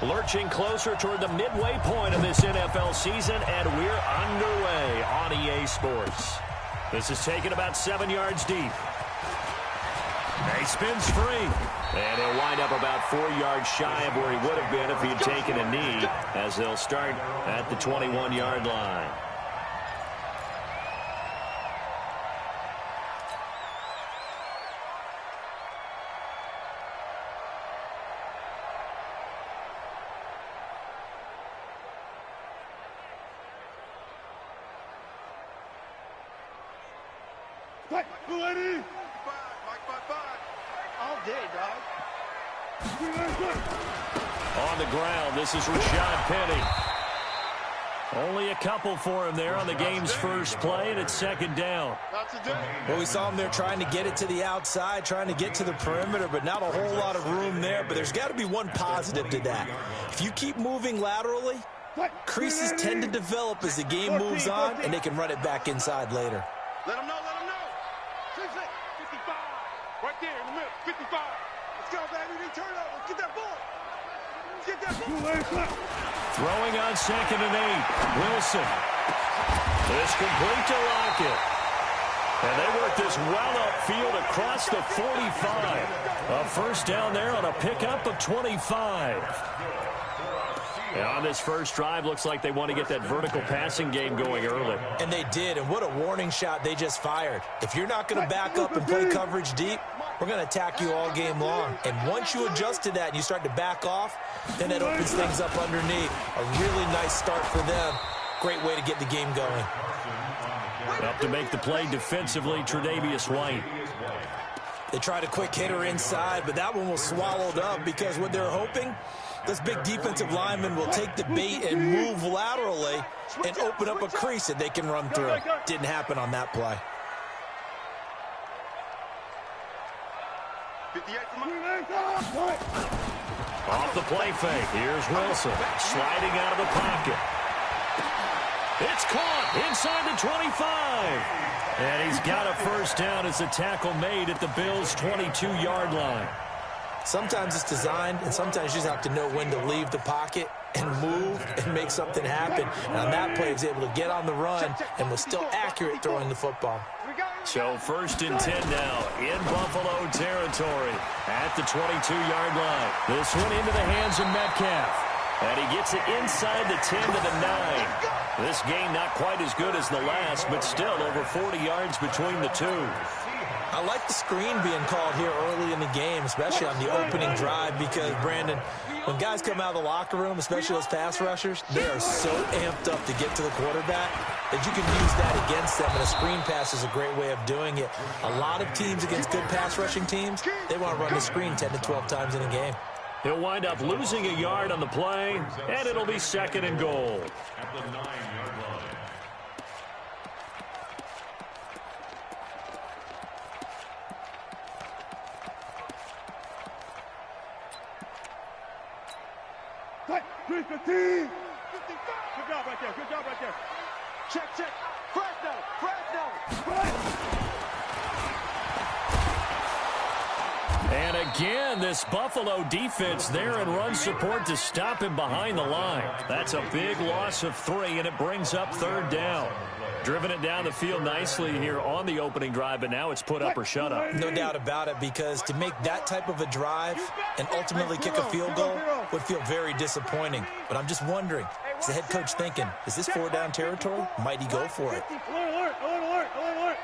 Lurching closer toward the midway point of this NFL season, and we're underway on EA Sports. This is taken about 7 yards deep. He spins free. And he'll wind up about 4 yards shy of where he would have been if he had taken a knee, as they'll start at the 21-yard line. All day, dog. On the ground, this is Rashad Penny. Only a couple for him there on the game's first play, and it's second down. Well, we saw him there trying to get it to the outside, trying to get to the perimeter, but not a whole lot of room there. But there's got to be one positive to that. If you keep moving laterally, creases tend to develop as the game moves on, and they can run it back inside later. Let him know, let him know. 55. Right there in the middle, 55. Let's go, baby. They turn over. Get that ball. Get that ball. Throwing on 2nd and 8. Wilson. It's complete to Lockett. And they work this well upfield across the 45. A first down there on a pickup of 25. And on this first drive, looks like they want to get that vertical passing game going early. And they did, and what a warning shot they just fired. If you're not going to back up and play coverage deep, we're going to attack you all game long. And once you adjust to that and you start to back off, then that opens things up underneath. A really nice start for them. Great way to get the game going. Up to make the play defensively, Tre'Davious White. They tried a quick hitter inside, but that one was swallowed up because what they're hoping, this big defensive lineman will take the bait and move laterally and open up a crease that they can run through. Didn't happen on that play. Off the play fake. Here's Wilson sliding out of the pocket. It's caught inside the 25. And he's got a first down as the tackle made at the Bills' 22-yard line. Sometimes it's designed, and sometimes you just have to know when to leave the pocket and move and make something happen. And on that play, he was able to get on the run and was still accurate throwing the football. So 1st and 10 now in Buffalo territory at the 22-yard line. This one into the hands of Metcalf. And he gets it inside the 10 to the 9. This game not quite as good as the last, but still over 40 yards between the two. I like the screen being called here early in the game, especially on the opening drive, because, Brandon, when guys come out of the locker room, especially those pass rushers, they are so amped up to get to the quarterback that you can use that against them, and a screen pass is a great way of doing it. A lot of teams against good pass rushing teams, they want to run the screen 10 to 12 times in a game. He'll wind up losing a yard on the play, and it'll be 2nd and goal. At the 9-yard line. Good job right there. Good job right there. Check. Fresno. And again, this Buffalo defense there in run support to stop him behind the line. That's a big loss of 3, and it brings up 3rd down. Driven it down the field nicely here on the opening drive, but now it's put up or shut up. No doubt about it, because to make that type of a drive and ultimately kick a field goal would feel very disappointing. But I'm just wondering, is the head coach thinking, is this 4-down territory? Might he go for it? Alert.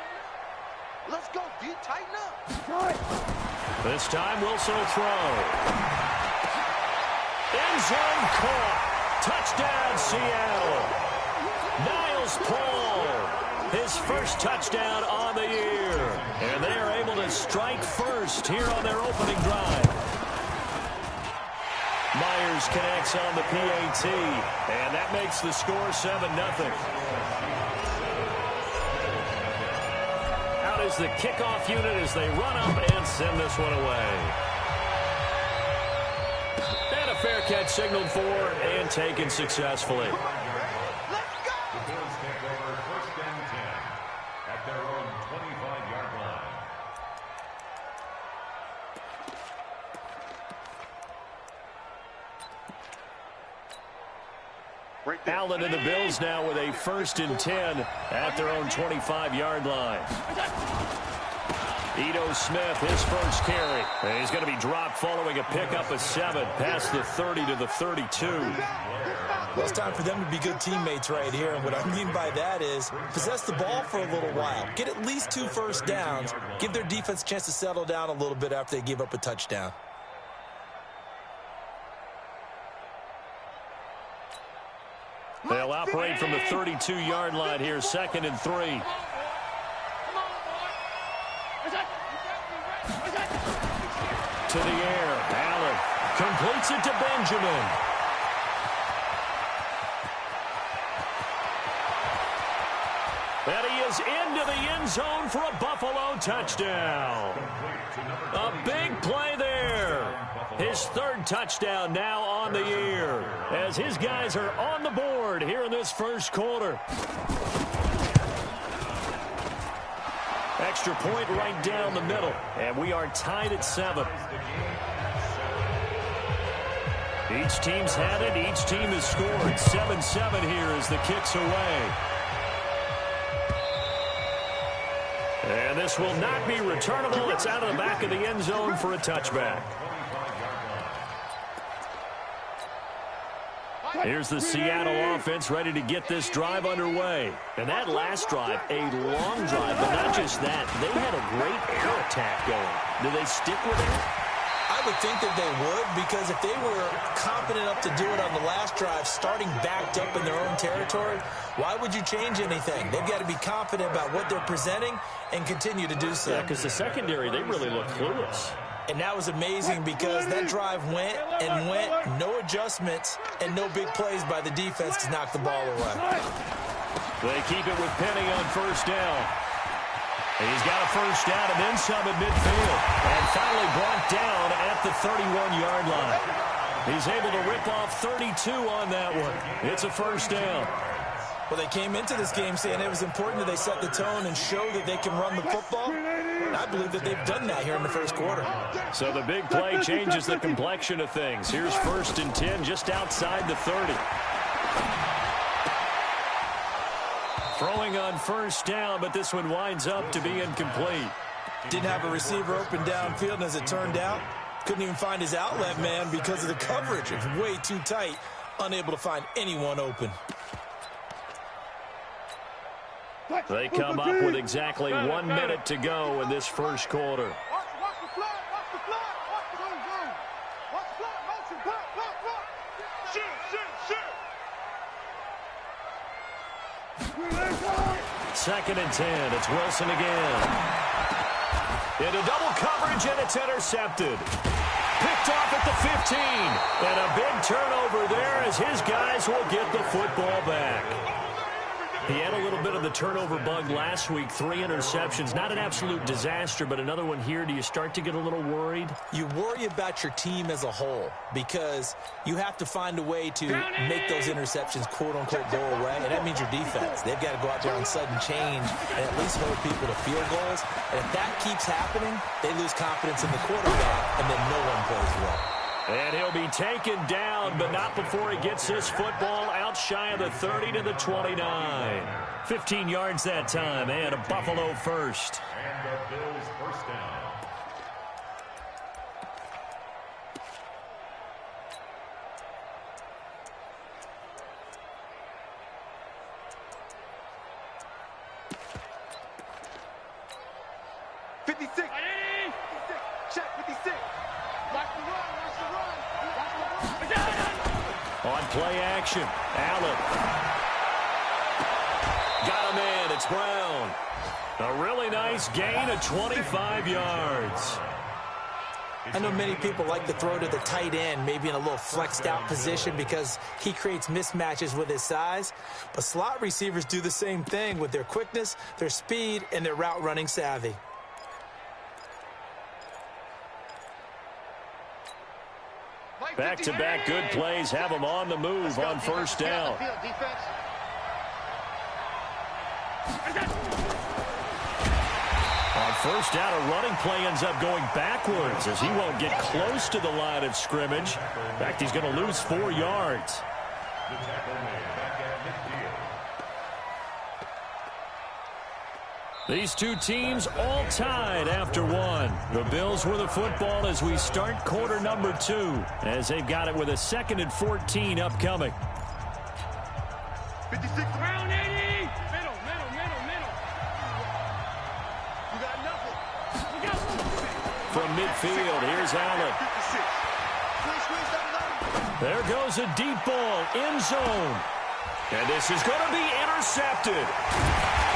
Let's go, D. Tighten up. This time Wilson will throw. End zone caught. Touchdown, Seattle. Niles Paul, his first touchdown on the year. And they are able to strike first here on their opening drive. Myers connects on the PAT, and that makes the score 7-0. Out is the kickoff unit as they run up and send this one away. And a fair catch signaled for and taken successfully. Allen and the Bills now with a 1st and 10 at their own 25-yard line. Ito Smith, his first carry. And he's going to be dropped following a pickup of 7 past the 30 to the 32. Well, it's time for them to be good teammates right here. And what I mean by that is possess the ball for a little while. Get at least 2 first downs. Give their defense a chance to settle down a little bit after they give up a touchdown. They'll operate from the 32-yard line here, 2nd and 3. To the air, Allen completes it to Benjamin. And he is into the end zone for a Buffalo touchdown. A big play there. His 3rd touchdown now on the year as his guys are on the board here in this first quarter. Extra point right down the middle, and we are tied at 7. Each team's had it. Each team has scored. 7-7 here as the kick's away. And this will not be returnable. It's out of the back of the end zone for a touchback. Here's the Seattle offense ready to get this drive underway. And that last drive, a long drive, but not just that. They had a great air attack going. Do they stick with it? I would think that they would, because if they were confident enough to do it on the last drive, starting backed up in their own territory, why would you change anything? They've got to be confident about what they're presenting and continue to do so. Yeah, because the secondary, they really look clueless. And that was amazing because that drive went and went, no adjustments, and no big plays by the defense to knock the ball away. They keep it with Penny on 1st down. He's got a 1st down and then some at midfield. And finally brought down at the 31-yard line. He's able to rip off 32 on that one. It's a 1st down. Well, they came into this game saying it was important that they set the tone and show that they can run the football. And I believe that they've done that here in the first quarter. So the big play changes the complexion of things. Here's 1st and 10 just outside the 30. Throwing on 1st down, but this one winds up to be incomplete. Didn't have a receiver open downfield, and as it turned out, couldn't even find his outlet man because of the coverage. It's way too tight, unable to find anyone open. They come up with exactly 1 minute to go in this first quarter. Watch the flag, watch the flag, watch the zone. Watch the flag, motion, block. Shoot. 2nd and 10. It's Wilson again. Into double coverage, and it's intercepted. Picked off at the 15. And a big turnover there as his guys will get the football back. He had a little bit of the turnover bug last week, 3 interceptions. Not an absolute disaster, but another one here. Do you start to get a little worried? You worry about your team as a whole because you have to find a way to make those interceptions, quote-unquote, go away, and that means your defense. They've got to go out there on sudden change and at least hold people to field goals. And if that keeps happening, they lose confidence in the quarterback, and then no one plays well. And he'll be taken down, but not before he gets this football out shy of the 30 to the 29. 15 yards that time, and a Buffalo first. And the Bills' 1st down. On play action, Allen. Got him in. It's Brown. A really nice gain of 25 yards. I know many people like to throw to the tight end, maybe in a little flexed out position because he creates mismatches with his size. But slot receivers do the same thing with their quickness, their speed, and their route running savvy. Back-to-back good plays have them on the move on 1st down. On 1st down, a running play ends up going backwards as he won't get close to the line of scrimmage. In fact, he's going to lose 4 yards. The tackle made back at midfield. These two teams all tied after one. The Bills with the football as we start quarter number 2, as they've got it with a 2nd and 14 upcoming. 56 round 80. Middle. You got nothing. From midfield, here's Allen. 56. There goes a deep ball, end zone. And this is going to be intercepted.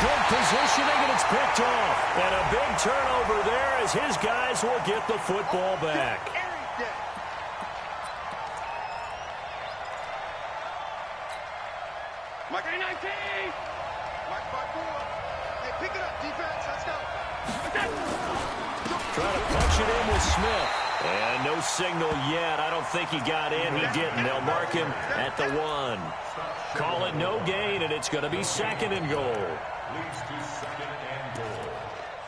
Good positioning, and it's picked off. And a big turnover there as his guys will get the football back. Mike 19. Mike 5-4. Hey, pick it up, defense. Let's go. Trying to punch it in with Smith. And no signal yet. I don't think he got in. He didn't. They'll mark him at the 1. Call it no gain, and it's going to be 2nd and goal. Leads to 2nd and goal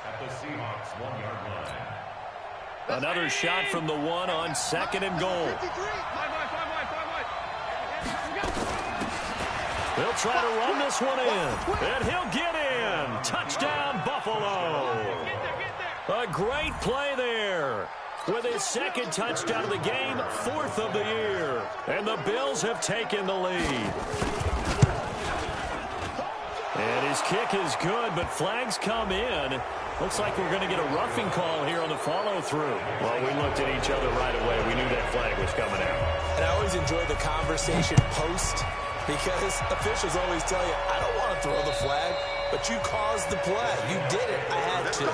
at the Seahawks 1-yard line. Another shot from the 1 on 2nd and goal. 53. They'll try to run this one in, and he'll get in. Touchdown, Buffalo. A great play there. With his 2nd touchdown of the game, 4th of the year. And the Bills have taken the lead. And his kick is good, but flags come in. Looks like we're going to get a roughing call here on the follow-through. Well, we looked at each other right away. We knew that flag was coming out. And I always enjoy the conversation post, because officials always tell you, I don't want to throw the flag, but you caused the play. You did it. I had to.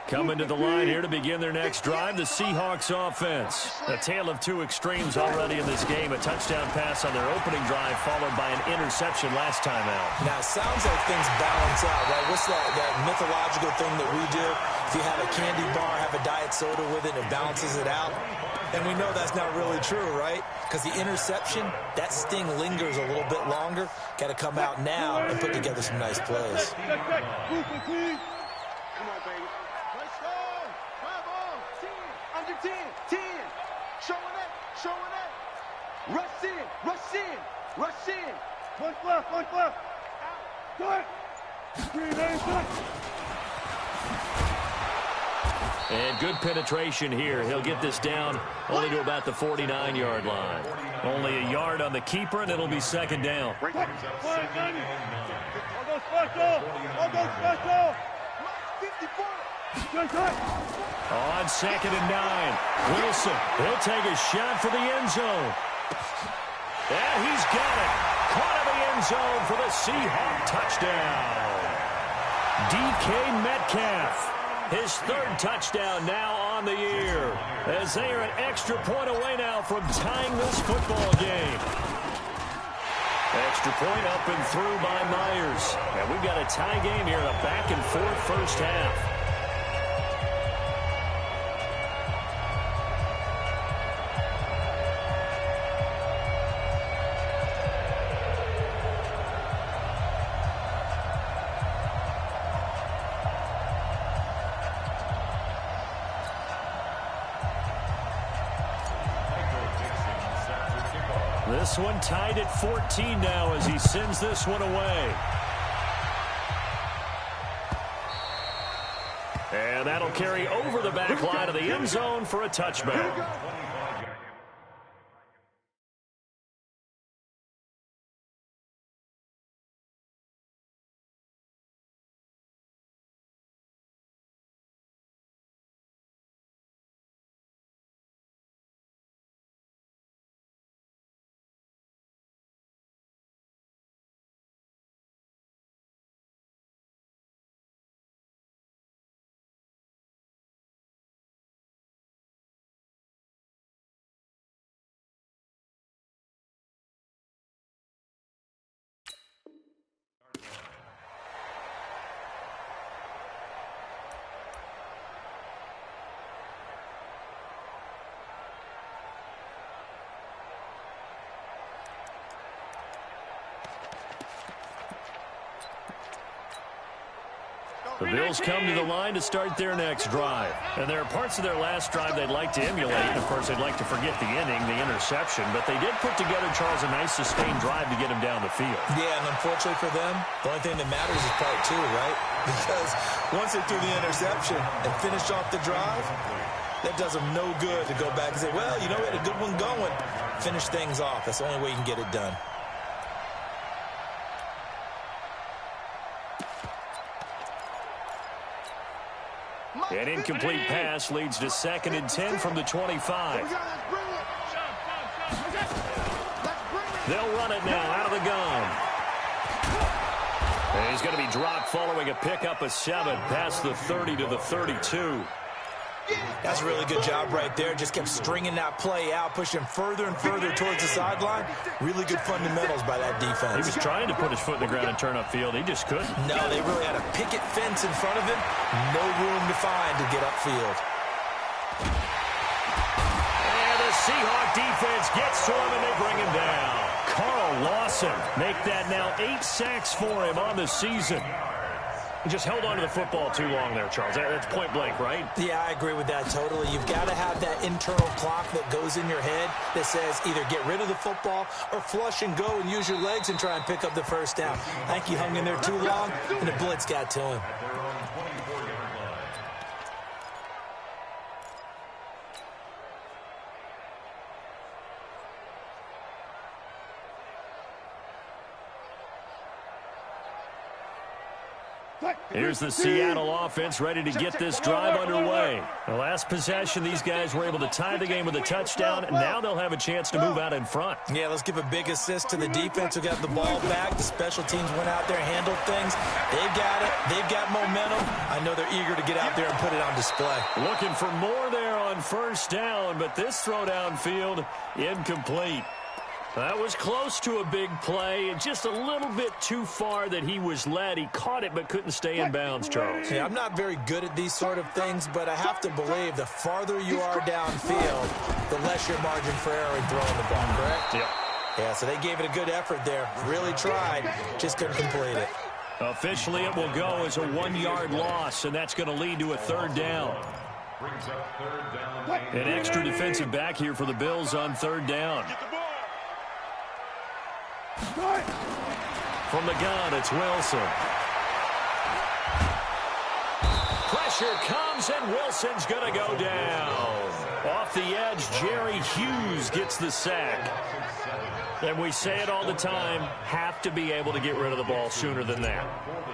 Coming to the line here to begin their next drive, the Seahawks offense. A tale of two extremes already in this game. A touchdown pass on their opening drive, followed by an interception last time out. Now, it sounds like things balance out, right? What's that mythological thing that we do? If you have a candy bar, have a diet soda with it, and it balances it out. And we know that's not really true, right? Because the interception, that sting lingers a little bit longer. Got to come out now and put together some nice plays. Come on, baby. Let's go. 5 on. 10. Under 10. 10. Showing up. Rush in. One left. Out. Good. Green nation. And good penetration here. He'll get this down only to about the 49-yard line. Only a yard on the keeper, and it'll be 2nd down. I'll go special. 54. On 2nd and 9, Wilson, he'll take a shot for the end zone. And he's got it. Caught in the end zone for the Seahawk touchdown. DK Metcalf, his 3rd touchdown now on the year, as they are an extra point away now from tying this football game. Extra point up and through by Myers. And we've got a tie game here in a back-and-forth first half. This one tied at 14 now as he sends this one away. And that'll carry over the back line of the end zone for a touchback. The Bills come to the line to start their next drive. And there are parts of their last drive they'd like to emulate. And, of course, they'd like to forget the inning, the interception. But they did put together, Charles, a nice sustained drive to get him down the field. Yeah, and unfortunately for them, the only thing that matters is part two, right? Because once they threw the interception and finished off the drive, that does them no good to go back and say, well, you know, we had a good one going. Finish things off. That's the only way you can get it done. An incomplete pass leads to 2nd and 10 from the 25. They'll run it now out of the gun. And he's going to be dropped following a pickup of 7 past the 30 to the 32. That's a really good job right there. Just kept stringing that play out, pushing further and further towards the sideline. Really good fundamentals by that defense. He was trying to put his foot in the ground and turn upfield. He just couldn't. No, they really had a picket fence in front of him. No room to find to get upfield. And the Seahawk defense gets to him, and they bring him down. Carl Lawson make that now 8 sacks for him on the season. He just held on to the football too long there, Charles. That's point blank, right? Yeah, I agree with that totally. You've got to have that internal clock that goes in your head that says either get rid of the football or flush and go and use your legs and try and pick up the first down. I think he hung in there too long, and the blitz got to him. Here's the Seattle offense ready to get this drive underway. The last possession, these guys were able to tie the game with a touchdown, and now they'll have a chance to move out in front. Yeah, let's give a big assist to the defense who got the ball back. The special teams went out there, handled things. They've got it. They've got momentum. I know they're eager to get out there and put it on display. Looking for more there on first down, but this throw downfield incomplete. That was close to a big play, just a little bit too far that he was led. He caught it but couldn't stay in bounds, Charles. Yeah, I'm not very good at these sort of things, but I have to believe the farther you are downfield, the less your margin for error in throwing the ball, correct? Yep. Yeah, so they gave it a good effort there. Really tried, just couldn't complete it. Officially, it will go as a 1-yard loss, and that's going to lead to a 3rd down. An extra defensive back here for the Bills on 3rd down. From the gun, it's Wilson. Pressure comes, and Wilson's going to go down. Off the edge, Jerry Hughes gets the sack. And we say it all the time, have to be able to get rid of the ball sooner than that.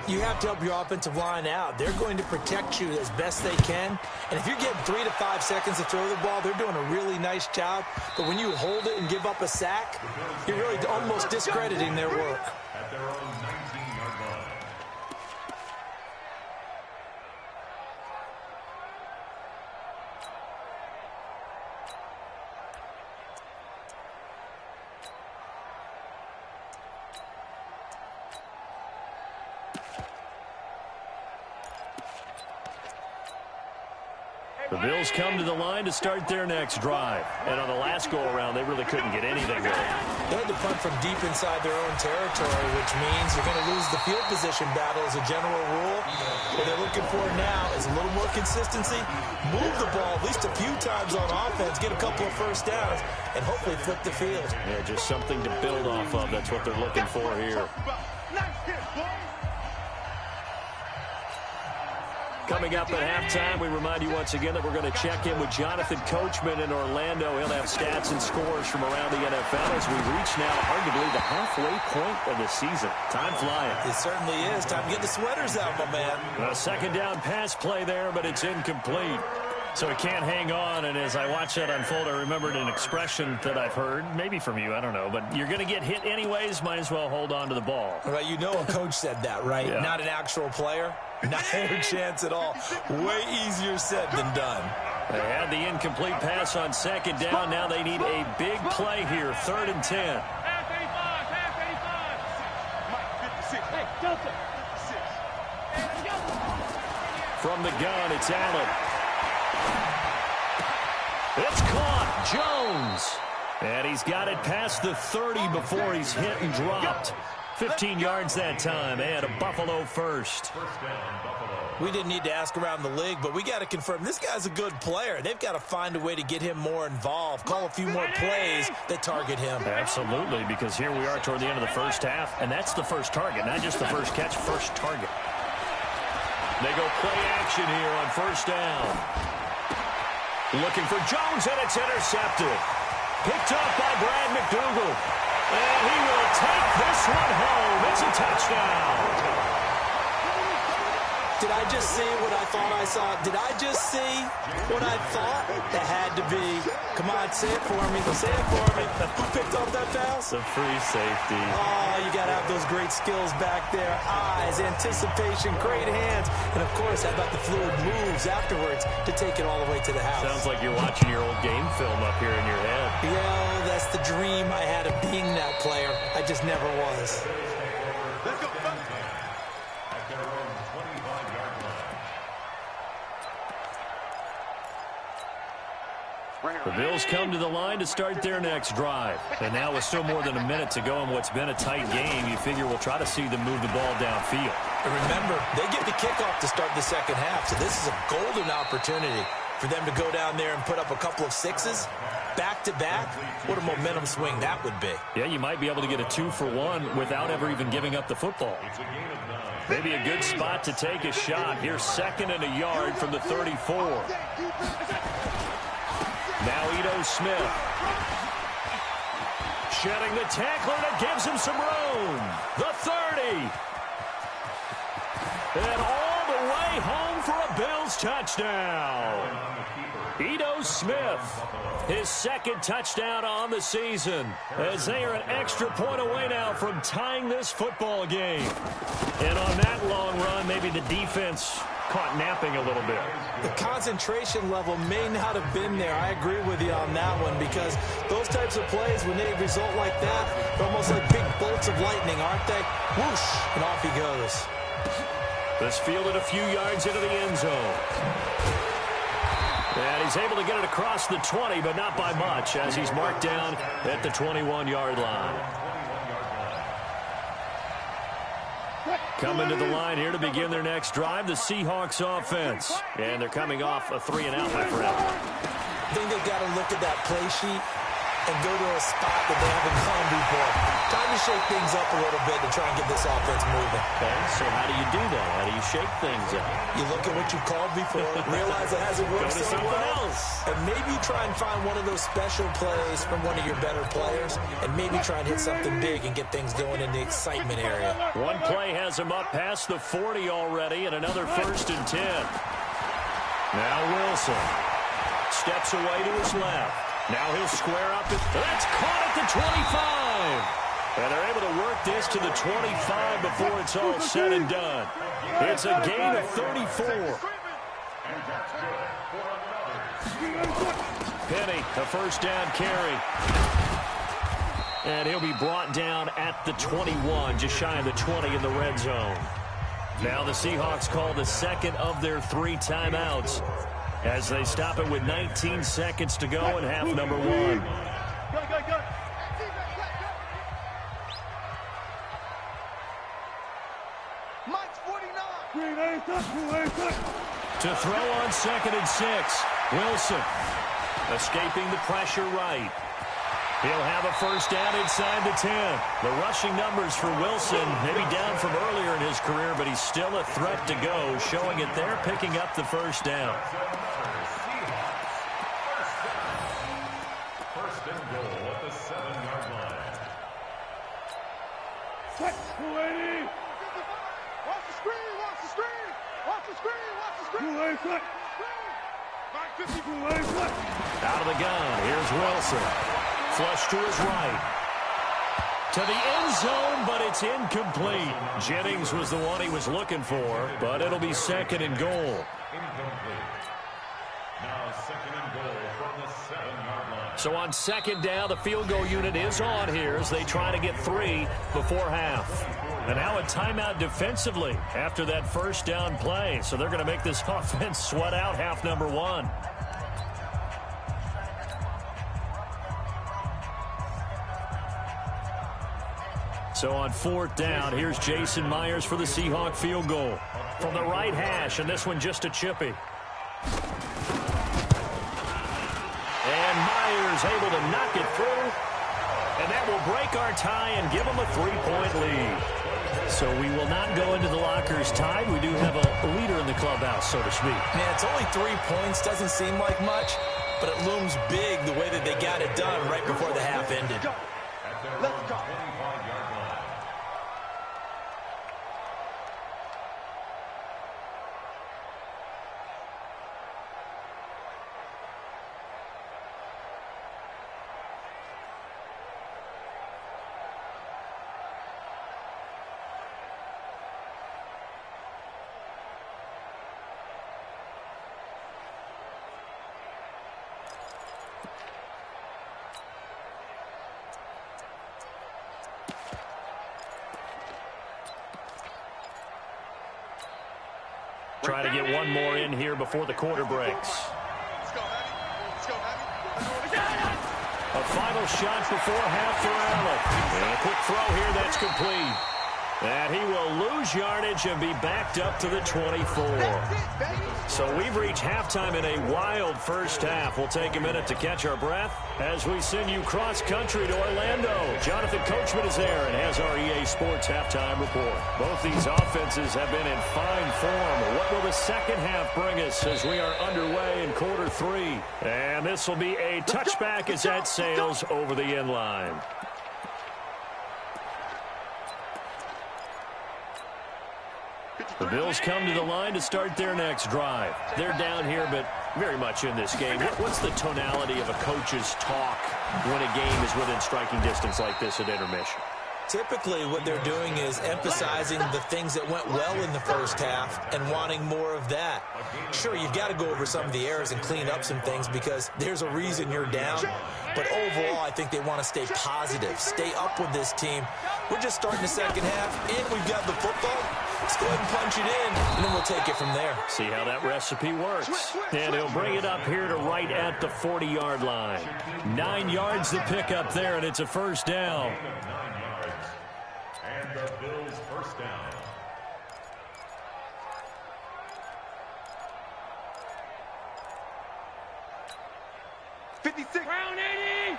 You have to help your offensive line out. They're going to protect you as best they can. And if you're getting 3 to 5 seconds to throw the ball, they're doing a really nice job. But when you hold it and give up a sack, you're really almost discrediting their work. At their own 19-yard line. The Bills come to the line to start their next drive. And on the last go-around, they really couldn't get anything going. They had to punt from deep inside their own territory, which means you're going to lose the field position battle as a general rule. What they're looking for now is a little more consistency, move the ball at least a few times on offense, get a couple of first downs, and hopefully flip the field. Yeah, just something to build off of. That's what they're looking for here. Coming up at halftime, we remind you once again that we're going to check in with Jonathan Coachman in Orlando. He'll have stats and scores from around the NFL as we reach now arguably the halfway point of the season. Time flying. It certainly is. Time to get the sweaters out, my man. A 2nd down pass play there, but it's incomplete. So he can't hang on, and as I watch that unfold, I remembered an expression that I've heard, maybe from you, I don't know, but you're going to get hit anyways, might as well hold on to the ball. Well, you know a coach said that, right? Yeah. Not an actual player. Not a chance at all. Way easier said than done. They had the incomplete pass on 2nd down. Now they need a big play here, 3rd and 10. From the gun, it's Allen. It's caught. Jones. And he's got it past the 30 before he's hit and dropped. 15 yards that time, and a Buffalo first. First down, Buffalo. We didn't need to ask around the league, but we got to confirm this guy's a good player. They've got to find a way to get him more involved, call a few more plays that target him. Absolutely, because here we are toward the end of the first half, and that's the first target, not just the first catch, first target. They go play action here on first down. Looking for Jones, and it's intercepted. Picked up by Brad McDougal. And he will take this one home. It's a touchdown. Did I just see what I thought I saw? Did I just see what I thought? That had to be. Come on, say it for me. Say it for me. Who picked up that pass? The free safety. Oh, you got to have those great skills back there. Eyes, anticipation, great hands. And, of course, how about the fluid moves afterwards to take it all the way to the house? Sounds like you're watching your old game film up here in your head. Yeah, that's the dream I had of being that player. I just never was. Let's go. The Bills come to the line to start their next drive. And now with still more than a minute to go in what's been a tight game, you figure we'll try to see them move the ball downfield. And remember, they get the kickoff to start the second half, so this is a golden opportunity for them to go down there and put up a couple of sixes back-to-back. What a momentum swing that would be. Yeah, you might be able to get a 2-for-1 without ever even giving up the football. Maybe a good spot to take a shot. Here's 2nd and a yard from the 34. Now Ito Smith. Shedding the tackler that gives him some room. The 30. And all the way home for a Bills touchdown. Ito Smith, his 2nd touchdown on the season, as they are an extra point away now from tying this football game. And on that long run, maybe the defense caught napping a little bit. The concentration level may not have been there. I agree with you on that one, because those types of plays, when they result like that, they're almost like big bolts of lightning, aren't they? Whoosh, and off he goes. This fielded a few yards into the end zone. And he's able to get it across the 20, but not by much, as he's marked down at the 21-yard line. Coming to the line here to begin their next drive, the Seahawks offense. And they're coming off a 3-and-out, my friend. I think they've got to look at that play sheet and go to a spot that they haven't gone before. Time to shake things up a little bit to try and get this offense moving. Okay, so how do you do that? How do you shake things up? You look at what you called before, realize it hasn't worked Go to so something well, else. and maybe try and find one of those special plays from one of your better players, and maybe try and hit something big and get things going in the excitement area. One play has him up past the 40 already, and another 1st and 10. Now Wilson steps away to his left. Now he'll square up. That's caught at the 25. And they're able to work this to the 25 before it's all said and done. It's a gain of 34. Penny, a 1st down carry. And he'll be brought down at the 21, just shy of the 20 in the red zone. Now the Seahawks call the 2nd of their 3 timeouts, as they stop it with 19 seconds to go in half number 1. Go. Mike's 49. To throw on 2nd and 6. Wilson escaping the pressure right. He'll have a 1st down inside the 10. The rushing numbers for Wilson maybe down from earlier in his career, but he's still a threat to go, showing it there, picking up the 1st down. 1st and goal at the 7-yard line. Watch the screen. Out of the gun, here's Wilson. Flush to his right. To the end zone, but it's incomplete. Jennings was the one he was looking for, but it'll be 2nd and goal. Incomplete. Now 2nd and goal from the 7-yard line. So on 2nd down, the field goal unit is on here as they try to get 3 before half. And now a timeout defensively after that 1st down play. So they're going to make this offense sweat out half number 1. So on 4th down, here's Jason Myers for the Seahawk field goal. from the right hash, and this one just a chippy. And Myers able to knock it through. And that will break our tie and give them a 3-point lead. So we will not go into the lockers tied. We do have a leader in the clubhouse, so to speak. Man, it's only 3 points. Doesn't seem like much, but it looms big the way that they got it done right before the half ended. Let's go. Try to get one more in here before the quarter breaks. A final shot before half for Allen. And a quick throw here that's complete. And he will lose yardage and be backed up to the 24. So we've reached halftime in a wild first half. We'll take a minute to catch our breath as we send you cross-country to Orlando. Jonathan Coachman is there and has our EA Sports halftime report. Both these offenses have been in fine form. What will the second half bring us as we are underway in quarter 3? And this will be a touchback as that sails over the end line. The Bills come to the line to start their next drive. They're down here, but very much in this game. What's the tonality of a coach's talk when a game is within striking distance like this at intermission? Typically, what they're doing is emphasizing the things that went well in the first half and wanting more of that. Sure, you've got to go over some of the errors and clean up some things because there's a reason you're down. But overall, I think they want to stay positive, stay up with this team. We're just starting the second half, and we've got the football. Let's go ahead and punch it in, and then we'll take it from there. See how that recipe works. And he'll bring it up here to right at the 40-yard line. 9 yards to pick up there, and it's a first down. And the Bills first down. Round 80.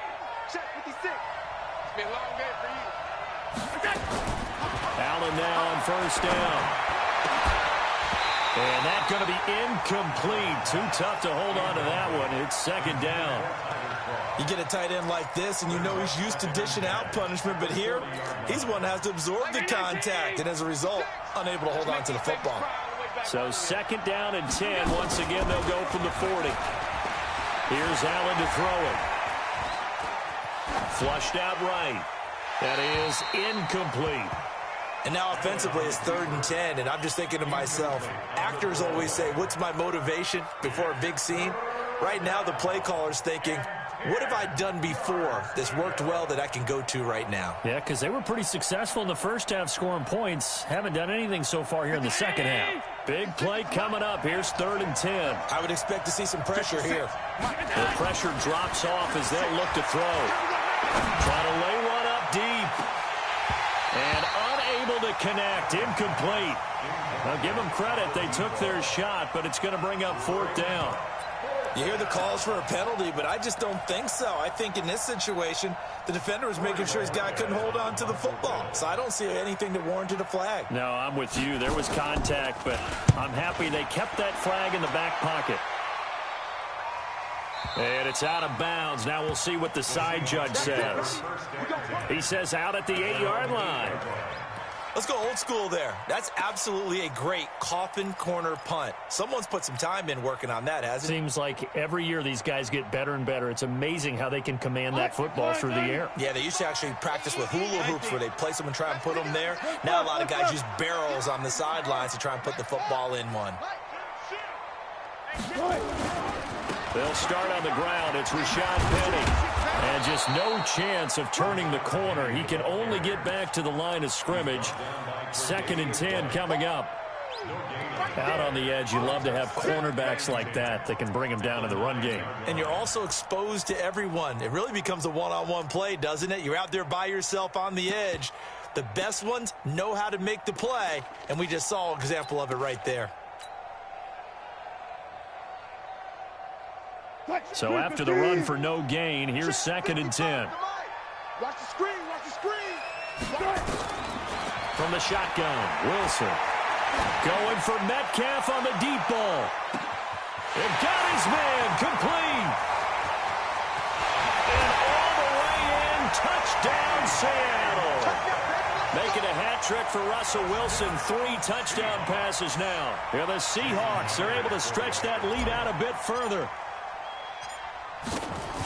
Check 56. It's been a long day for you. Allen now on first down. And that's going to be incomplete. Too tough to hold on to that one. It's second down. You get a tight end like this, and you know he's used to dishing out punishment, but here, he's one that has to absorb the contact, and as a result, unable to hold on to the football. So second down and 10. Once again, they'll go from the 40. Here's Allen to throw it. Flushed out right. That is incomplete. And now offensively it's 3rd and 10, and I'm just thinking to myself, actors always say, what's my motivation before a big scene? Right now the play caller's thinking, what have I done before that's worked well that I can go to right now? Yeah, because they were pretty successful in the first half scoring points. Haven't done anything so far here in the second half. Big play coming up. Here's 3rd and 10. I would expect to see some pressure here. The pressure drops off as they'll look to throw. Try to lay one up deep. And unable to connect. Incomplete. Now give them credit. They took their shot, but it's going to bring up 4th down. You hear the calls for a penalty, but I just don't think so. I think in this situation, the defender was making sure his guy couldn't hold on to the football. So I don't see anything that warranted a flag. No, I'm with you. There was contact, but I'm happy they kept that flag in the back pocket. And it's out of bounds. Now we'll see what the side judge says. He says out at the 8-yard line. Let's go old school there. That's absolutely a great coffin corner punt. Someone's put some time in working on that, hasn't it? Seems like every year these guys get better and better. It's amazing how they can command that football through the air. Yeah, they used to actually practice with hula hoops where they place them and try and put them there. Now a lot of guys use barrels on the sidelines to try and put the football in one. They'll start on the ground. It's Rashad Penny. And just no chance of turning the corner. He can only get back to the line of scrimmage. 2nd and 10 coming up. Out on the edge, you love to have cornerbacks like that can bring him down in the run game. And you're also exposed to everyone. It really becomes a one-on-one play, doesn't it? You're out there by yourself on the edge. The best ones know how to make the play, and we just saw an example of it right there. So after the run for no gain, here's 2nd and 10. Watch the screen, watch the screen. From the shotgun, Wilson going for Metcalf on the deep ball. It got his man complete. And all the way in, touchdown Seattle. Making a hat trick for Russell Wilson. 3 touchdown passes now. Yeah, the Seahawks are able to stretch that lead out a bit further.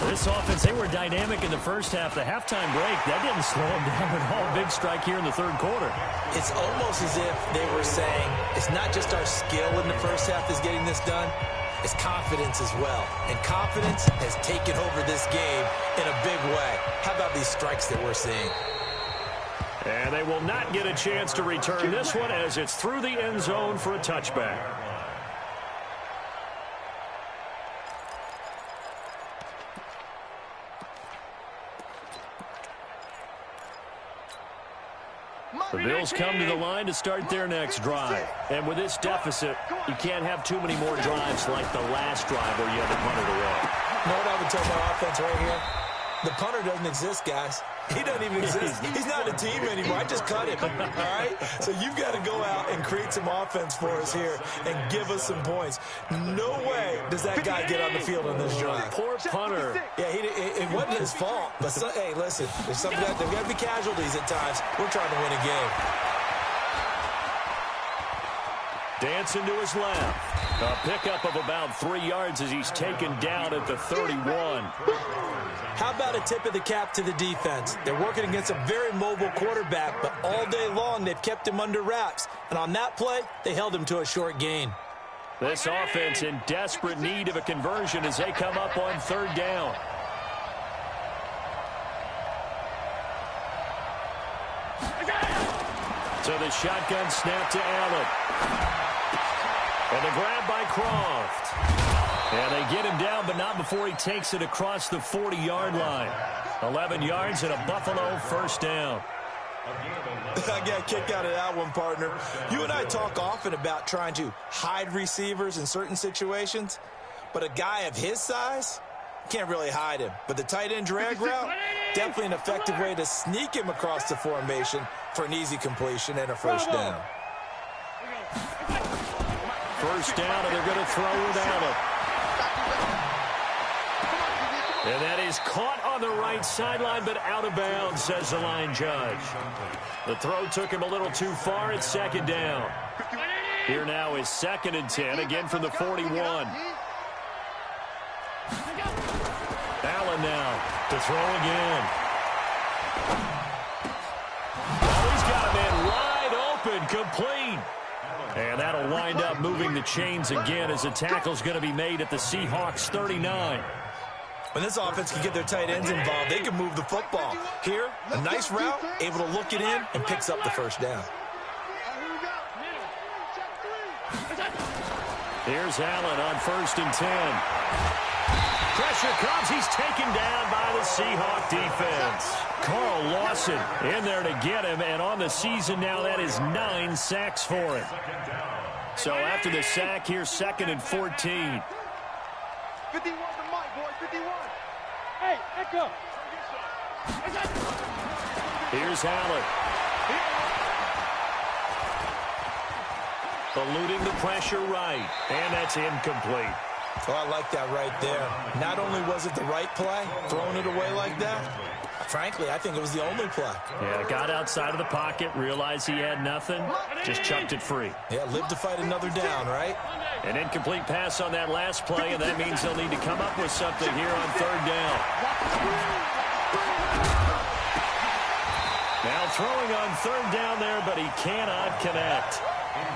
This offense, they were dynamic in the first half. The halftime break, that didn't slow them down at all. Big strike here in the 3rd quarter. It's almost as if they were saying, it's not just our skill in the first half that's getting this done, it's confidence as well. And confidence has taken over this game in a big way. How about these strikes that we're seeing? And they will not get a chance to return this one as it's through the end zone for a touchback. The Bills come to the line to start their next drive. And with this deficit, you can't have too many more drives like the last drive where you had the punter away. You know what I would tell my offense right here? The punter doesn't exist, guys. He doesn't even exist. He's not a team anymore. I just cut him, all right? So you've got to go out and create some offense for us here and give us some points. No way does that guy get on the field on this drive. Poor punter. Yeah, it wasn't his fault. But, hey, listen, there's got to be casualties at times. We're trying to win a game. Dancing to his left. A pickup of about 3 yards as he's taken down at the 31. How about a tip of the cap to the defense? They're working against a very mobile quarterback, but all day long they've kept him under wraps. And on that play, they held him to a short gain. This offense in desperate need of a conversion as they come up on 3rd down. So the shotgun snap to Allen. And the grab by Croft. And they get him down, but not before he takes it across the 40-yard line. 11 yards and a Buffalo 1st down. I got a kick out of that one, partner. You and I talk often about trying to hide receivers in certain situations, but a guy of his size can't really hide him. But the tight end drag route, definitely an effective way to sneak him across the formation for an easy completion and a 1st down. 1st down, and they're going to throw without him. And that is caught on the right sideline, but out of bounds, says the line judge. The throw took him a little too far. It's 2nd down. Here now is 2nd and 10, again from the 41. Allen now to throw again. Oh, he's got a man wide open, complete. And that'll wind up moving the chains again as the tackle's going to be made at the Seahawks 39. When this offense can get their tight ends involved, they can move the football. Here, a nice route, able to look it in, and picks up the 1st down. Here's Allen on 1st and 10. Pressure comes. He's taken down by the Seahawk defense. Carl Lawson in there to get him, and on the season now, that is 9 sacks for him. So after the sack, here's 2nd and 14. 51 to Mike, boys, 51. Hey, Echo. Here's Allen. Eluding the pressure right, and that's incomplete. Oh, I like that right there. Not only was it the right play, throwing it away like that, frankly, I think it was the only play. Yeah, got outside of the pocket, realized he had nothing, just chucked it free. Yeah, live to fight another down, right? An incomplete pass on that last play, and that means they'll need to come up with something here on 3rd down. Now throwing on 3rd down there, but he cannot connect.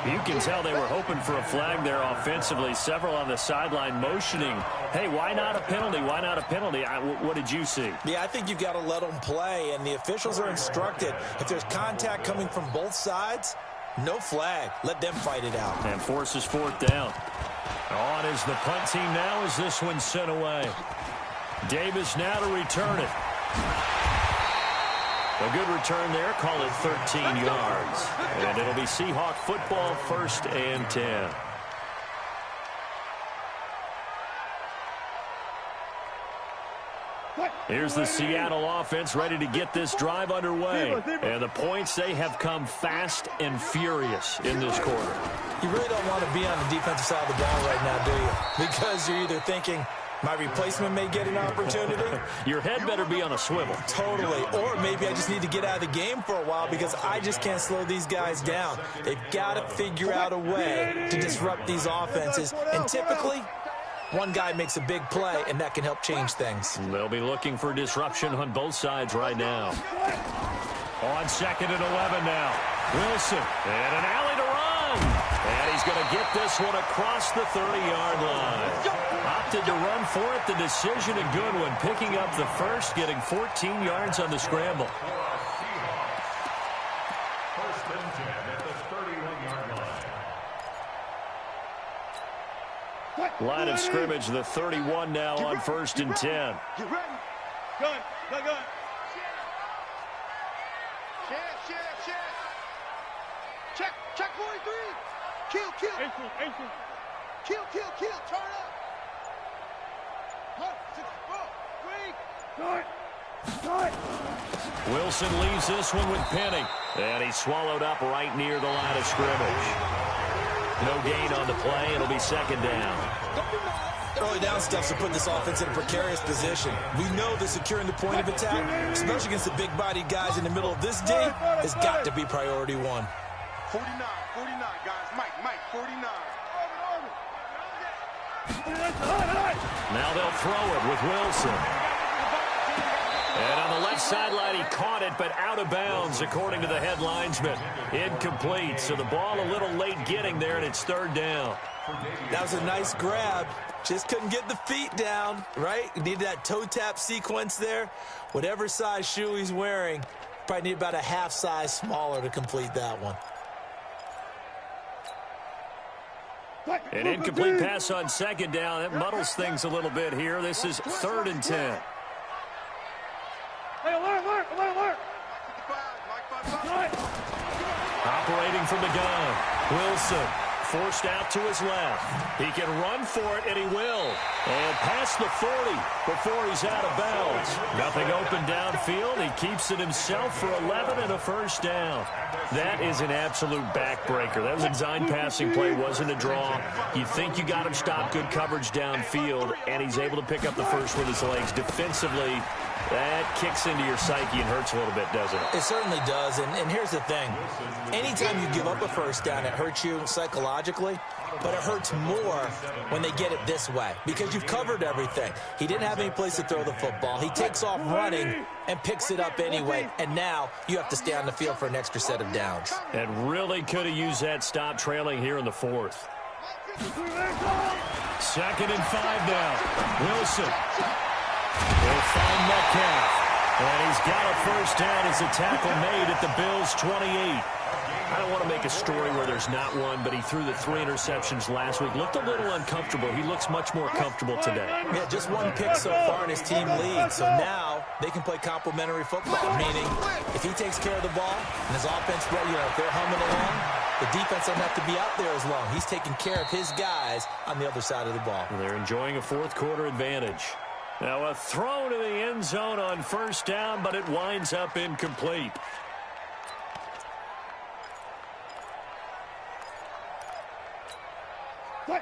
You can tell they were hoping for a flag there offensively. Several on the sideline motioning, hey, why not a penalty? Why not a penalty? What did you see? Yeah, I think you've got to let them play, and the officials are instructed. If there's contact coming from both sides, no flag. Let them fight it out. And forces 4th down. On is the punt team now as this one's sent away. Davis now to return it. A good return there. Call it 13 yards. And it'll be Seahawk football, 1st and 10. Here's the Seattle offense ready to get this drive underway. And the points, they have come fast and furious in this quarter. You really don't want to be on the defensive side of the ball right now, do you? Because you're either thinking, my replacement may get an opportunity. Your head better be on a swivel. Totally. Or maybe I just need to get out of the game for a while because I just can't slow these guys down. They've got to figure out a way to disrupt these offenses. And typically, one guy makes a big play, and that can help change things. They'll be looking for disruption on both sides right now. On 2nd and 11 now. Wilson, and an alley to run. And he's going to get this one across the 30-yard line. Opted to run for it. The decision, a good one. Picking up the first, getting 14 yards on the scramble. First and 10 at the 31-yard line. Line of scrimmage, the 31 now on 1st and 10. Get ready. Gun. Check 43. Kill. Kill. Turn up. Wilson leaves this one with Penny. And he's swallowed up right near the line of scrimmage. No gain on the play. It'll be 2nd down. Early down stuff to put this offense in a precarious position. We know that securing the point of attack, especially against the big-bodied guys in the middle of this D, has got to be priority one. 49, guys. Mike, 49. Now they'll throw it with Wilson. And on the left sideline, he caught it, but out of bounds, according to the head linesman. Incomplete, so the ball a little late getting there, and it's 3rd down. That was a nice grab. Just couldn't get the feet down, right? Needed that toe tap sequence there. Whatever size shoe he's wearing, probably need about a half size smaller to complete that one. An incomplete pass on 2nd down. That muddles things a little bit here. This is 3rd and 10. Alert. Operating from the gun. Wilson forced out to his left. He can run for it, and he will. And past the 40 before he's out of bounds. Nothing open downfield. He keeps it himself for 11 and a 1st down. That is an absolute backbreaker. That was a design passing play, wasn't a draw. You think you got him stopped, good coverage downfield, and he's able to pick up the first with his legs. Defensively, that kicks into your psyche and hurts a little bit, doesn't it? It certainly does, and here's the thing. Anytime you give up a 1st down, it hurts you psychologically, but it hurts more when they get it this way because you've covered everything. He didn't have any place to throw the football. He takes off running and picks it up anyway, and now you have to stay on the field for an extra set of downs. And really could have used that stop trailing here in the 4th. 2nd and 5 now. Wilson. He'll find Metcalf. And he's got a 1st down as a tackle made at the Bills' 28. I don't want to make a story where there's not one, but he threw the 3 interceptions last week. Looked a little uncomfortable. He looks much more comfortable today. Yeah, just 1 pick so far in his team lead. So now they can play complementary football, meaning if he takes care of the ball and his offense, if they're humming along, the defense doesn't have to be out there as long. He's taking care of his guys on the other side of the ball. And they're enjoying a 4th quarter advantage. Now a throw to the end zone on 1st down, but it winds up incomplete.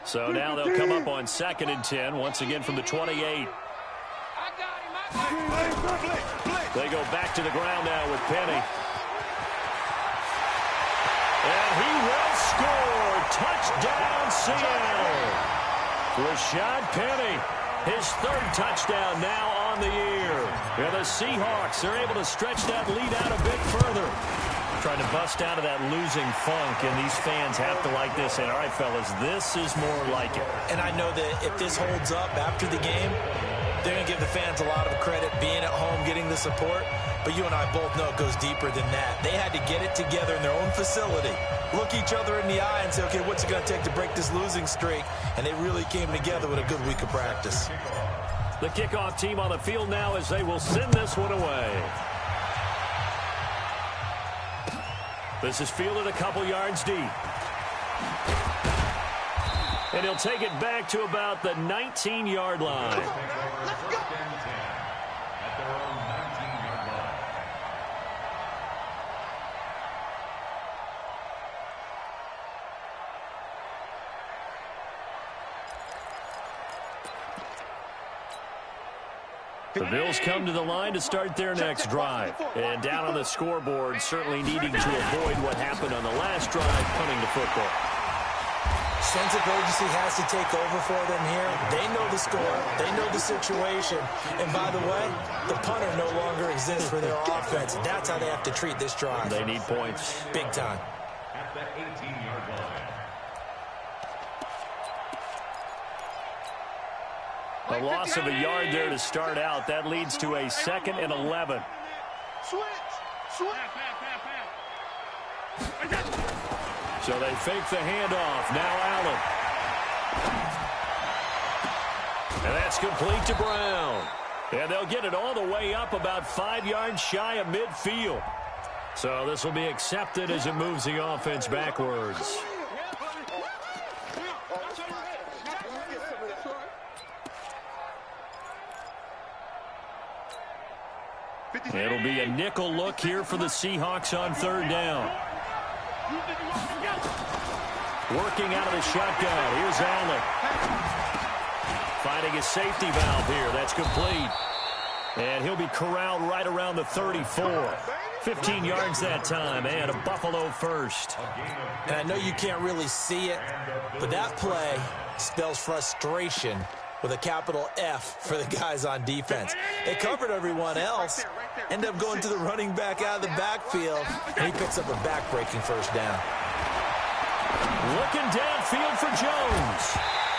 So now they'll come up on 2nd and 10, once again from the 28. They go back to the ground now with Penny. And he will score. Touchdown, Seattle. Rashad Penny, his 3rd touchdown now on the year. And the Seahawks are able to stretch that lead out a bit further. Trying to bust out of that losing funk, and these fans have to like this. And all right, fellas, this is more like it. And I know that if this holds up after the game, they're going to give the fans a lot of credit being at home, getting the support. But you and I both know it goes deeper than that. They had to get it together in their own facility, look each other in the eye and say, okay, what's it going to take to break this losing streak? And they really came together with a good week of practice. The kickoff team on the field now as they will send this one away. This is fielded a couple yards deep. And he'll take it back to about the 19-yard line. Let's go. At their own 19-yard line. The Bills come to the line to start their next drive. And down on the scoreboard, certainly needing to avoid what happened on the last drive, punting the football. Sense of urgency has to take over for them here. They know the score. They know the situation. And by the way, the punter no longer exists for their offense. That's how they have to treat this drive. They need points. Big time. At the 18-yard line. A loss of a yard there to start out. That leads to a 2nd and 11. Switch. So they fake the handoff. Now Allen. And that's complete to Brown. And they'll get it all the way up about 5 yards shy of midfield. So this will be accepted as it moves the offense backwards. It'll be a nickel look here for the Seahawks on 3rd down. Working out of the shotgun. Here's Allen. Finding a safety valve here. That's complete. And he'll be corralled right around the 34. 15 yards that time, and a Buffalo first. And I know you can't really see it, but that play spells frustration with a capital F for the guys on defense. They covered everyone else, end up going to the running back out of the backfield, and he picks up a back-breaking first down. Looking downfield for Jones.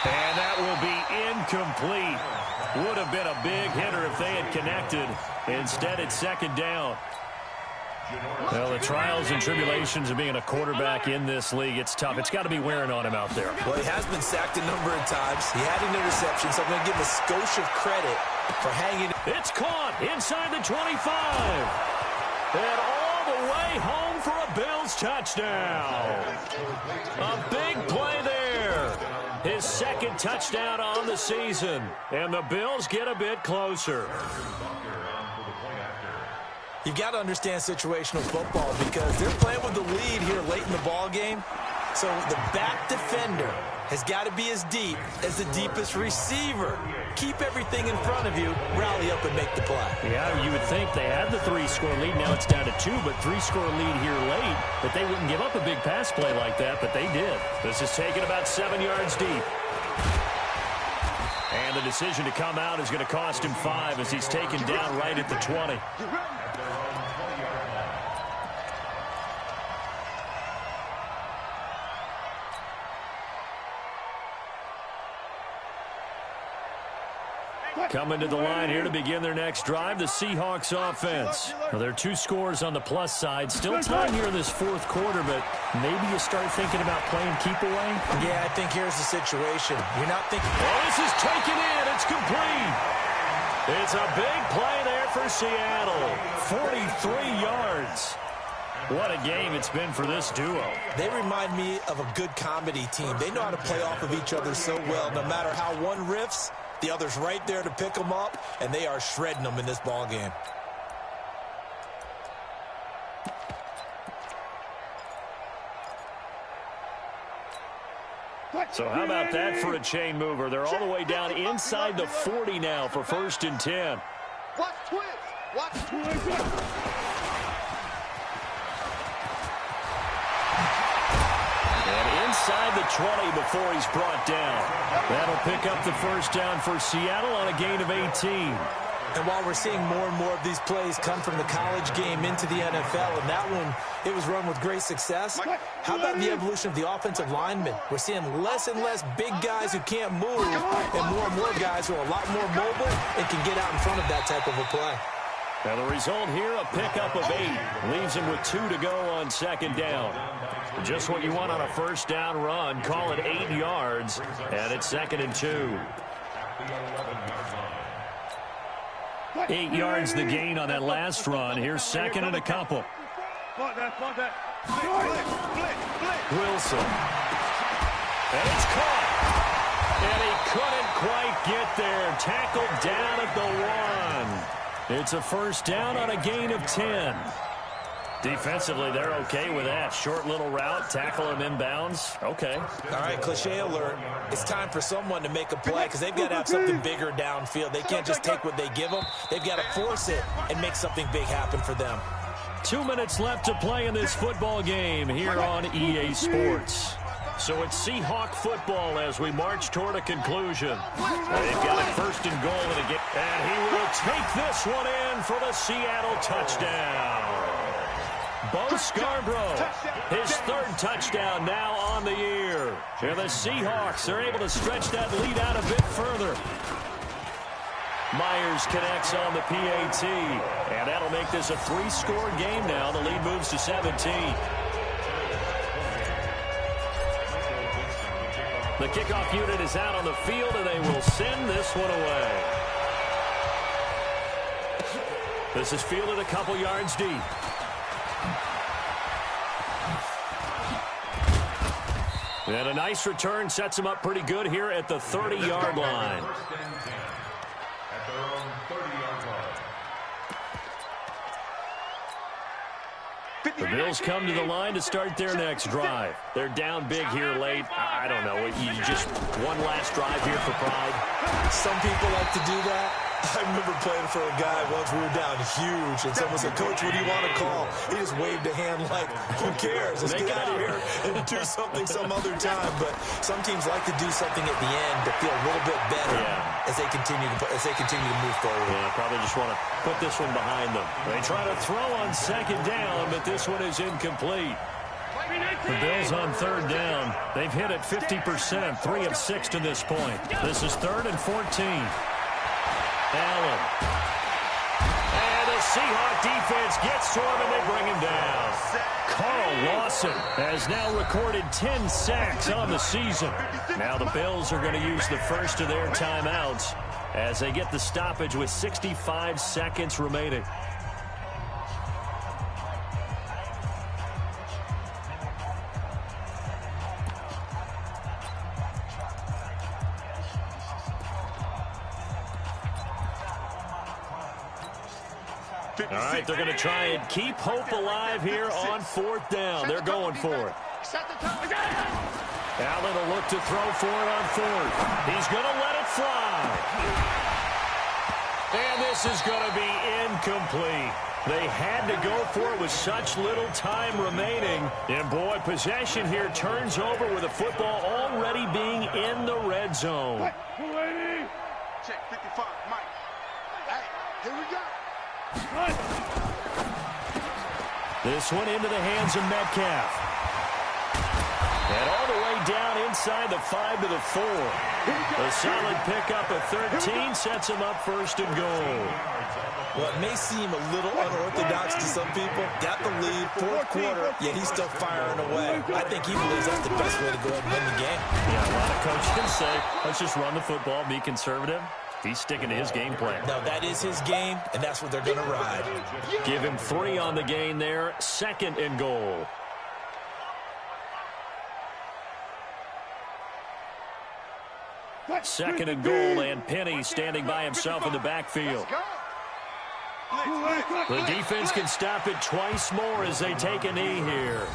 And that will be incomplete. Would have been a big hitter if they had connected. Instead, it's 2nd down. Well, the trials and tribulations of being a quarterback in this league, it's tough. It's got to be wearing on him out there. Well, he has been sacked a number of times. He had an interception, so I'm going to give him a skosh of credit for hanging. It's caught inside the 25. And all the way home for a Bills touchdown. A big play there. His 2nd touchdown on the season. And the Bills get a bit closer. You've got to understand situational football because they're playing with the lead here late in the ball game. So the back defender has got to be as deep as the deepest receiver. Keep everything in front of you, rally up and make the play. Yeah, you would think they had the 3-score lead. Now it's down to 2, but 3-score lead here late. But they wouldn't give up a big pass play like that, but they did. This is taken about 7 yards deep. And the decision to come out is going to cost him 5 as he's taken down right at the 20. Coming to the line here to begin their next drive, the Seahawks offense. Well, there are 2 scores on the plus side. Still time here in this 4th quarter, but maybe you start thinking about playing keep away? Yeah, I think here's the situation. You're not thinking... Oh, this is taken in. It's complete. It's a big play there for Seattle. 43 yards. What a game it's been for this duo. They remind me of a good comedy team. They know how to play off of each other so well. No matter how one riffs, the other's right there to pick them up, and they are shredding them in this ball game. So how about that for a chain mover? They're all the way down inside the 40 now for 1st and 10. Watch twist. Watch twist. Inside the 20 before he's brought down. That'll pick up the first down for Seattle on a gain of 18. And while we're seeing more and more of these plays come from the college game into the NFL, and that one, it was run with great success, how about the evolution of the offensive linemen? We're seeing less and less big guys who can't move and more guys who are a lot more mobile and can get out in front of that type of a play. Now the result here, a pickup of 8. Leaves him with 2 to go on 2nd down. Just what you want on a first down run. Call it 8 yards, and it's 2nd and 2. 8 yards the gain on that last run. Here's 2nd and a couple. Wilson. And it's caught. And he couldn't quite get there. Tackled down at the 1. It's a first down on a gain of 10. Defensively, they're okay with that. Short little route, tackle him inbounds. Okay. All right, cliche alert. It's time for someone to make a play because they've got to have something bigger downfield. They can't just take what they give them. They've got to force it and make something big happen for them. 2 minutes left to play in this football game here on EA Sports. So it's Seahawk football as we march toward a conclusion. They've got it first and goal. And he will take this one in for the Seattle touchdown. Bo Scarborough, his 3rd touchdown now on the year. And the Seahawks are able to stretch that lead out a bit further. Myers connects on the PAT, and that'll make this a 3-score game now. The lead moves to 17. The kickoff unit is out on the field, and they will send this one away. This is fielded a couple yards deep. And a nice return sets him up pretty good here at the 30-yard line. At their own 30-yard line. The Bills come to the line to start their next drive. They're down big here late. I don't know. You just one last drive here for pride. Some people like to do that. I remember playing for a guy once. We were down huge, and someone said, "Coach, what do you want to call?" He just waved a hand like, "Who cares? Let's get out of here and do something some other time." But some teams like to do something at the end to feel a little bit better as they continue to move forward. Yeah, probably just want to put this one behind them. They try to throw on 2nd down, but this one is incomplete. The Bills on 3rd down. They've hit it 50%, 3 of 6 to this point. This is 3rd and 14. Allen. And the Seahawk defense gets to him, and they bring him down. Carl Lawson has now recorded 10 sacks on the season. Now the Bills are going to use the first of their timeouts as they get the stoppage with 65 seconds remaining. All right, they're going to try and keep hope alive here on 4th down. They're going for it. Allen will look to throw for it on 4th. He's going to let it fly. And this is going to be incomplete. They had to go for it with such little time remaining. And, boy, possession here turns over with the football already being in the red zone. Check 55, Mike. Hey, here we go. This one into the hands of Metcalf. And all the way down inside the 5 to the 4. A solid pickup of 13 sets him up 1st and goal. Well, it may seem a little unorthodox to some people. Got the lead, 4th quarter, yet he's still firing away. I think he believes that's the best way to go ahead and win the game. Yeah, a lot of coaches say, let's just run the football, be conservative. He's sticking to his game plan. No, that is his game, and that's what they're going to ride. Give him 3 on the gain there. 2nd and goal. Second and goal, and Penny standing by himself in the backfield. The defense can stop it twice more as they take a knee here.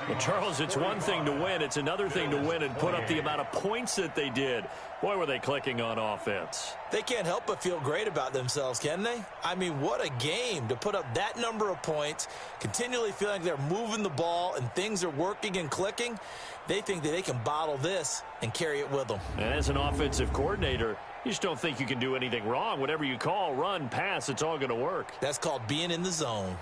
Well, Charles, it's one thing to win. It's another thing to win and put up the amount of points that they did. Boy, were they clicking on offense. They can't help but feel great about themselves, can they? I mean, what a game to put up that number of points, continually feeling like they're moving the ball and things are working and clicking. They think that they can bottle this and carry it with them. And as an offensive coordinator, you just don't think you can do anything wrong. Whatever you call, run, pass, it's all going to work. That's called being in the zone.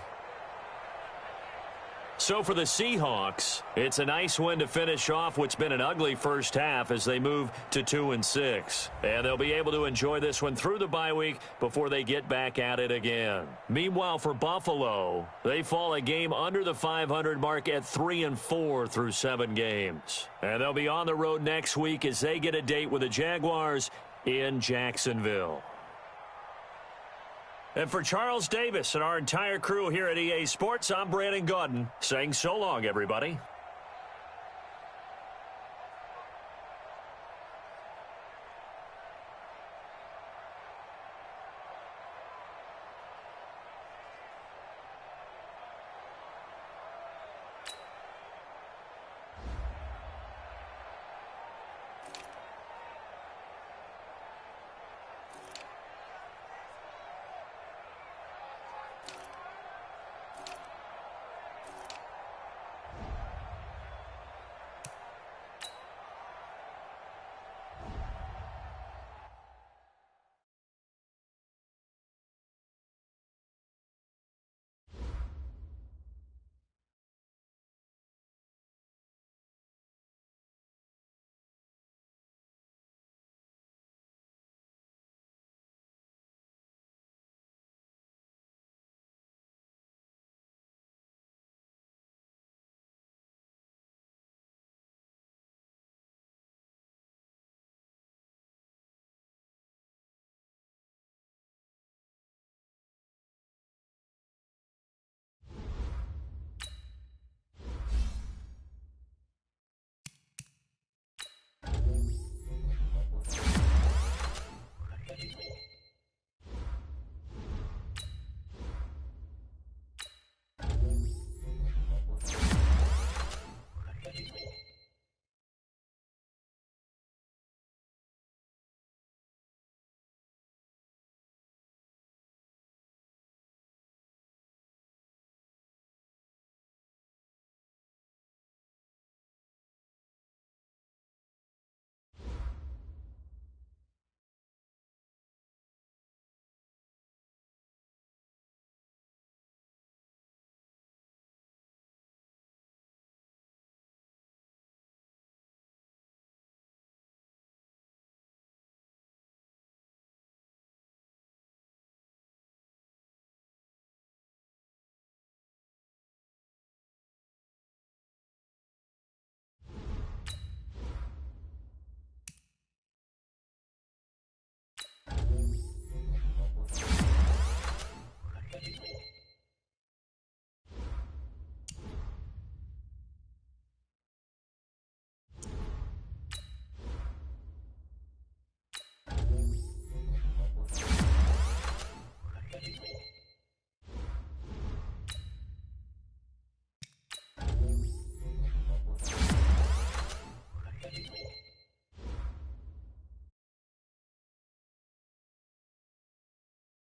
So for the Seahawks, it's a nice win to finish off what's been an ugly first half as they move to 2-6. And they'll be able to enjoy this one through the bye week before they get back at it again. Meanwhile, for Buffalo, they fall a game under the 500 mark at 3-4 through 7 games. And they'll be on the road next week as they get a date with the Jaguars in Jacksonville. And for Charles Davis and our entire crew here at EA Sports, I'm Brandon Gaudin saying so long, everybody.